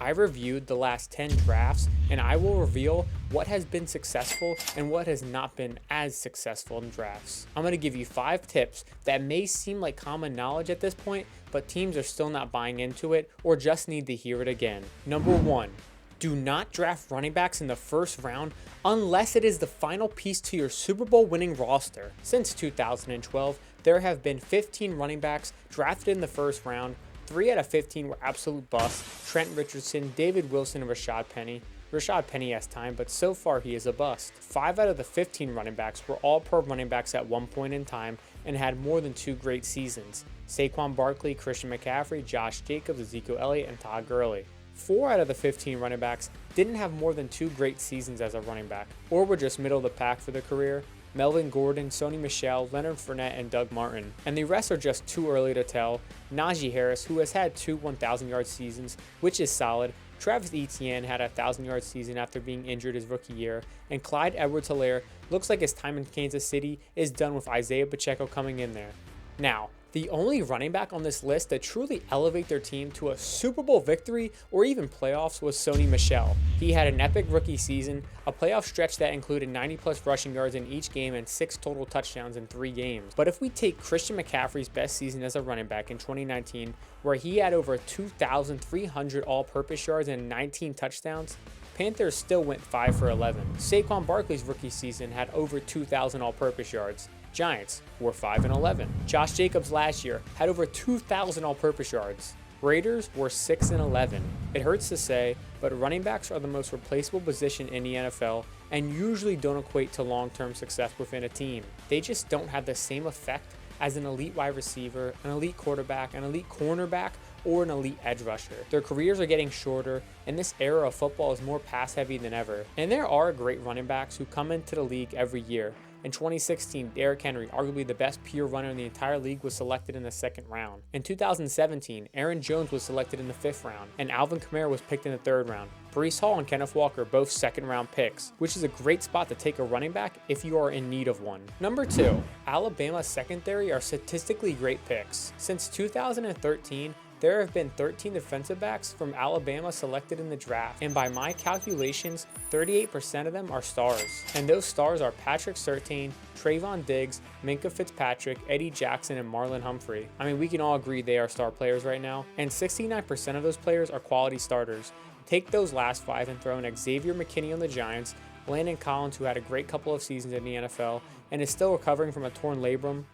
I reviewed the last 10 drafts and I will reveal what has been successful and what has not been as successful in drafts. I'm going to give you 5 tips that may seem like common knowledge at this point, but teams are still not buying into it or just need to hear it again. Number 1. Do not draft running backs in the first round unless it is the final piece to your Super Bowl winning roster. Since 2012, there have been 15 running backs drafted in the first round. 3 out of 15 were absolute busts: Trent Richardson, David Wilson, and Rashad Penny. Rashad Penny has time, but so far he is a bust. 5 out of the 15 running backs were all-pro running backs at one point in time and had more than 2 great seasons: Saquon Barkley, Christian McCaffrey, Josh Jacobs, Ezekiel Elliott, and Todd Gurley. 4 out of the 15 running backs didn't have more than 2 great seasons as a running back, or were just middle of the pack for their career: Melvin Gordon, Sony Michel, Leonard Fournette, and Doug Martin. And the rest are just too early to tell. Najee Harris, who has had 2 1,000-yard seasons, which is solid. Travis Etienne had a 1,000-yard season after being injured his rookie year. And Clyde Edwards-Helaire looks like his time in Kansas City is done with Isaiah Pacheco coming in there. Now, the only running back on this list that truly elevate their team to a Super Bowl victory or even playoffs was Sony Michel. He had an epic rookie season, a playoff stretch that included 90+ rushing yards in each game and 6 total touchdowns in 3 games. But if we take Christian McCaffrey's best season as a running back in 2019, where he had over 2,300 all-purpose yards and 19 touchdowns, Panthers still went 5 for 11. Saquon Barkley's rookie season had over 2,000 all-purpose yards. Giants were 5 and 11. Josh Jacobs last year had over 2,000 all-purpose yards. Raiders were 6 and 11. It hurts to say, but running backs are the most replaceable position in the NFL and usually don't equate to long-term success within a team. They just don't have the same effect as an elite wide receiver, an elite quarterback, an elite cornerback, or an elite edge rusher. Their careers are getting shorter, and this era of football is more pass-heavy than ever. And there are great running backs who come into the league every year. In 2016, Derrick Henry, arguably the best pure runner in the entire league, was selected in the 2nd round. In 2017, Aaron Jones was selected in the 5th round, and Alvin Kamara was picked in the 3rd round. Breece Hall and Kenneth Walker both 2nd round picks, which is a great spot to take a running back if you are in need of one. Number 2, Alabama's secondary are statistically great picks. Since 2013, there have been 13 defensive backs from Alabama selected in the draft, and by my calculations, 38% of them are stars. And those stars are Patrick Surtain, Trayvon Diggs, Minkah Fitzpatrick, Eddie Jackson, and Marlon Humphrey. I mean, we can all agree they are star players right now, and 69% of those players are quality starters. Take those last 5 and throw in Xavier McKinney on the Giants, Landon Collins, who had a great couple of seasons in the NFL and is still recovering from a torn labrum.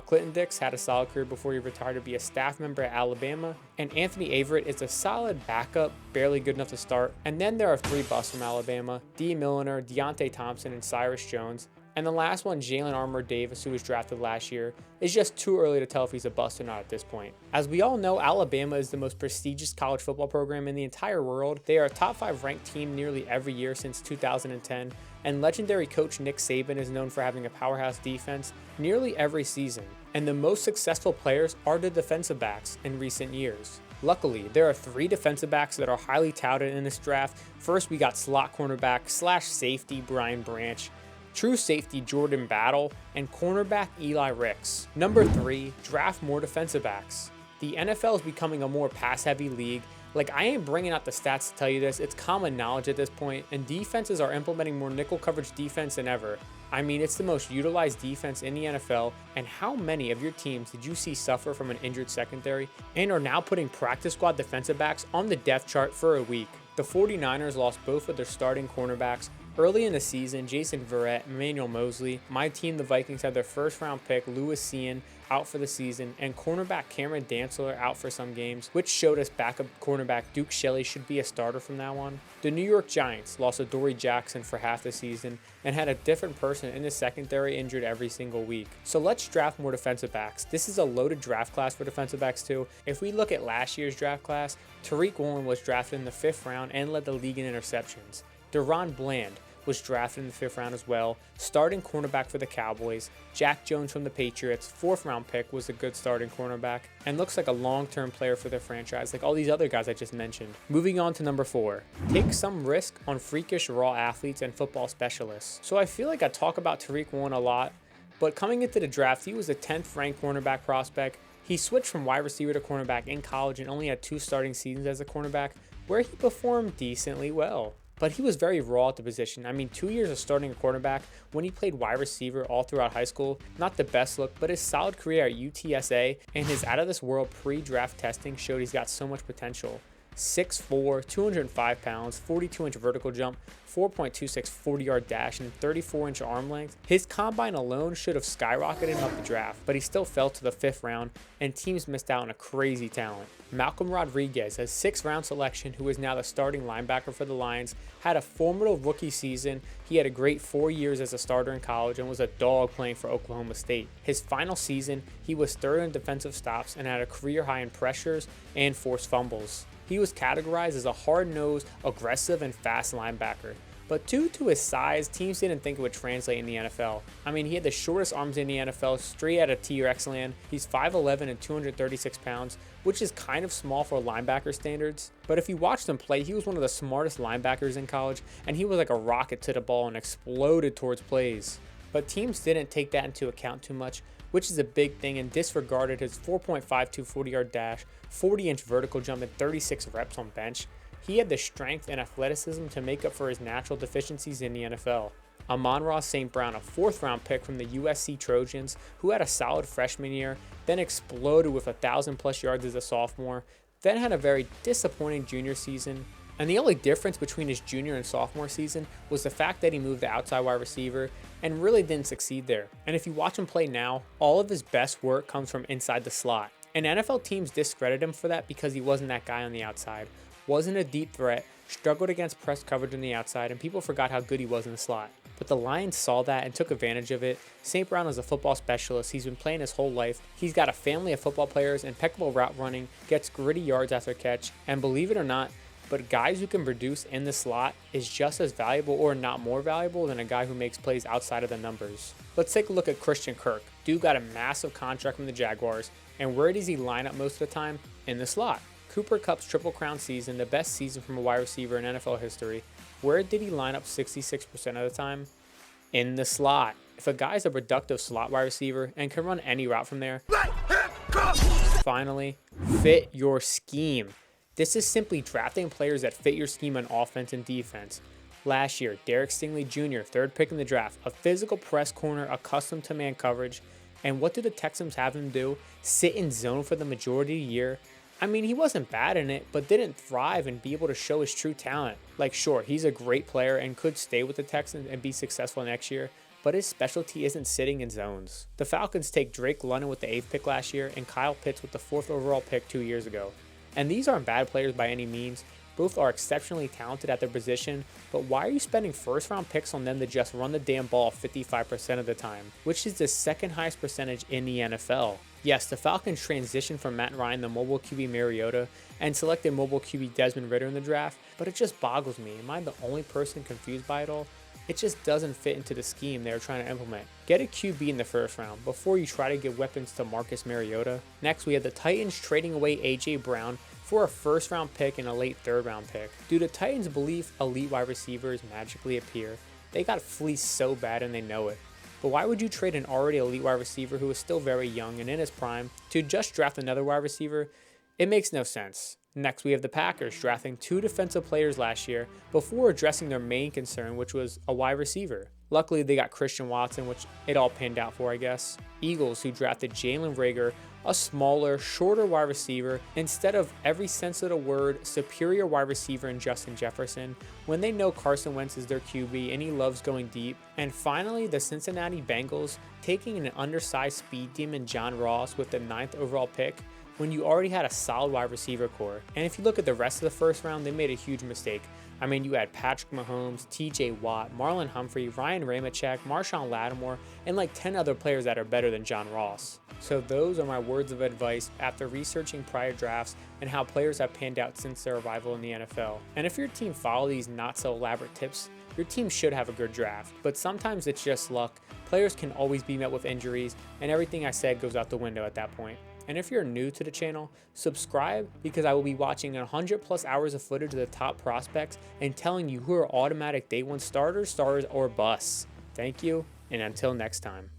Clinton Dix had a solid career before he retired to be a staff member at Alabama. And Anthony Averett is a solid backup, barely good enough to start. And then there are 3 busts from Alabama: Dee Milliner, Deontay Thompson, and Cyrus Jones. And the last one, Jalen Armour-Davis, who was drafted last year, is just too early to tell if he's a bust or not at this point. As we all know, Alabama is the most prestigious college football program in the entire world. They are a top 5 ranked team nearly every year since 2010, and legendary coach Nick Saban is known for having a powerhouse defense nearly every season. And the most successful players are the defensive backs in recent years. Luckily, there are 3 defensive backs that are highly touted in this draft. First, we got slot cornerback / safety Brian Branch, true safety Jordan Battle, and cornerback Eli Ricks. Number 3, draft more defensive backs. The NFL is becoming a more pass-heavy league. Like, I ain't bringing out the stats to tell you this, it's common knowledge at this point, and defenses are implementing more nickel coverage defense than ever. I mean, it's the most utilized defense in the NFL, and how many of your teams did you see suffer from an injured secondary and are now putting practice squad defensive backs on the depth chart for a week? The 49ers lost both of their starting cornerbacks early in the season: Jason Verrett, Emmanuel Mosley. My team, the Vikings, had their 1st round pick, Lewis Cine, out for the season, and cornerback Cameron Dantzler out for some games, which showed us backup cornerback Duke Shelley should be a starter from now on. The New York Giants lost Adoree Jackson for half the season and had a different person in the secondary injured every single week. So let's draft more defensive backs. This is a loaded draft class for defensive backs too. If we look at last year's draft class, Tariq Woolen was drafted in the 5th round and led the league in interceptions. Deron Bland was drafted in the 5th round as well, starting cornerback for the Cowboys. Jack Jones from the Patriots, 4th round pick, was a good starting cornerback and looks like a long-term player for their franchise, like all these other guys I just mentioned. Moving on to number 4, take some risk on freakish raw athletes and football specialists. So I feel like I talk about Tariq Woolen a lot, but coming into the draft, he was a 10th ranked cornerback prospect. He switched from wide receiver to cornerback in college and only had 2 starting seasons as a cornerback, where he performed decently well. But he was very raw at the position. I mean, 2 years of starting a quarterback when he played wide receiver all throughout high school, not the best look, but his solid career at UTSA and his out of this world pre-draft testing showed he's got so much potential. 6'4", 205 pounds, 42-inch vertical jump, 4.26 40-yard dash, and 34-inch arm length. His combine alone should have skyrocketed him up the draft, but he still fell to the 5th round, and teams missed out on a crazy talent. Malcolm Rodriguez, a 6th round selection who is now the starting linebacker for the Lions, had a formidable rookie season. He had a great 4 years as a starter in college and was a dog playing for Oklahoma State. His final season, he was 3rd in defensive stops and had a career high in pressures and forced fumbles. He was categorized as a hard-nosed, aggressive, and fast linebacker. But due to his size, teams didn't think it would translate in the NFL. I mean, he had the shortest arms in the NFL, straight out of T-Rex land. He's 5'11" and 236 pounds, which is kind of small for linebacker standards. But if you watched him play, he was one of the smartest linebackers in college, and he was like a rocket to the ball and exploded towards plays. But teams didn't take that into account too much, which is a big thing, and disregarded his 4.52 40-yard dash, 40-inch vertical jump, and 36 reps on bench. He had the strength and athleticism to make up for his natural deficiencies in the NFL. Amon-Ra St. Brown, a 4th round pick from the USC Trojans, who had a solid freshman year, then exploded with 1,000+ yards as a sophomore, then had a very disappointing junior season. And the only difference between his junior and sophomore season was the fact that he moved to outside wide receiver and really didn't succeed there. And if you watch him play now, all of his best work comes from inside the slot. And NFL teams discredit him for that because he wasn't that guy on the outside, wasn't a deep threat, struggled against press coverage on the outside, and people forgot how good he was in the slot. But the Lions saw that and took advantage of it. St. Brown is a football specialist. He's been playing his whole life. He's got a family of football players, impeccable route running, gets gritty yards after catch, and believe it or not, but guys who can produce in the slot is just as valuable or not more valuable than a guy who makes plays outside of the numbers. Let's take a look at Christian Kirk. Dude got a massive contract from the Jaguars, and where does he line up most of the time? In the slot. Cooper Kupp's Triple Crown season, the best season from a wide receiver in NFL history, where did he line up 66% of the time? In the slot. If a guy's a productive slot wide receiver and can run any route from there, finally, fit your scheme. This is simply drafting players that fit your scheme on offense and defense. Last year, Derek Stingley Jr., 3rd pick in the draft, a physical press corner accustomed to man coverage. And what did the Texans have him do? Sit in zone for the majority of the year? I mean, he wasn't bad in it, but didn't thrive and be able to show his true talent. Like, sure, he's a great player and could stay with the Texans and be successful next year, but his specialty isn't sitting in zones. The Falcons take Drake London with the 8th pick last year and Kyle Pitts with the 4th overall pick 2 years ago. And these aren't bad players by any means. Both are exceptionally talented at their position, but why are you spending 1st round picks on them to just run the damn ball 55% of the time, which is the 2nd highest percentage in the NFL? Yes, the Falcons transitioned from Matt Ryan, the mobile QB Mariota, and selected mobile QB Desmond Ridder in the draft, but it just boggles me. Am I the only person confused by it all? It just doesn't fit into the scheme they're trying to implement. Get a QB in the 1st round before you try to give weapons to Marcus Mariota. Next, we have the Titans trading away A.J. Brown for a 1st round pick and a late 3rd round pick. Due to Titans' belief elite wide receivers magically appear, they got fleeced so bad and they know it. But why would you trade an already elite wide receiver who is still very young and in his prime to just draft another wide receiver? It makes no sense. Next, we have the Packers drafting 2 defensive players last year before addressing their main concern, which was a wide receiver. Luckily, they got Christian Watson, which it all panned out for, I guess. Eagles, who drafted Jalen Reagor, a smaller, shorter wide receiver, instead of every sense of the word, superior wide receiver in Justin Jefferson, when they know Carson Wentz is their QB and he loves going deep. And finally, the Cincinnati Bengals taking an undersized speed demon John Ross with the 9th overall pick, when you already had a solid wide receiver core. And if you look at the rest of the 1st round, they made a huge mistake. I mean, you had Patrick Mahomes, TJ Watt, Marlon Humphrey, Ryan Ramczyk, Marshawn Lattimore, and like 10 other players that are better than John Ross. So those are my words of advice after researching prior drafts and how players have panned out since their arrival in the NFL. And if your team follow these not so elaborate tips, your team should have a good draft. But sometimes it's just luck. Players can always be met with injuries, and everything I said goes out the window at that point. And if you're new to the channel, subscribe, because I will be watching 100+ hours of footage of the top prospects and telling you who are automatic day 1 starters, or busts. Thank you, and until next time.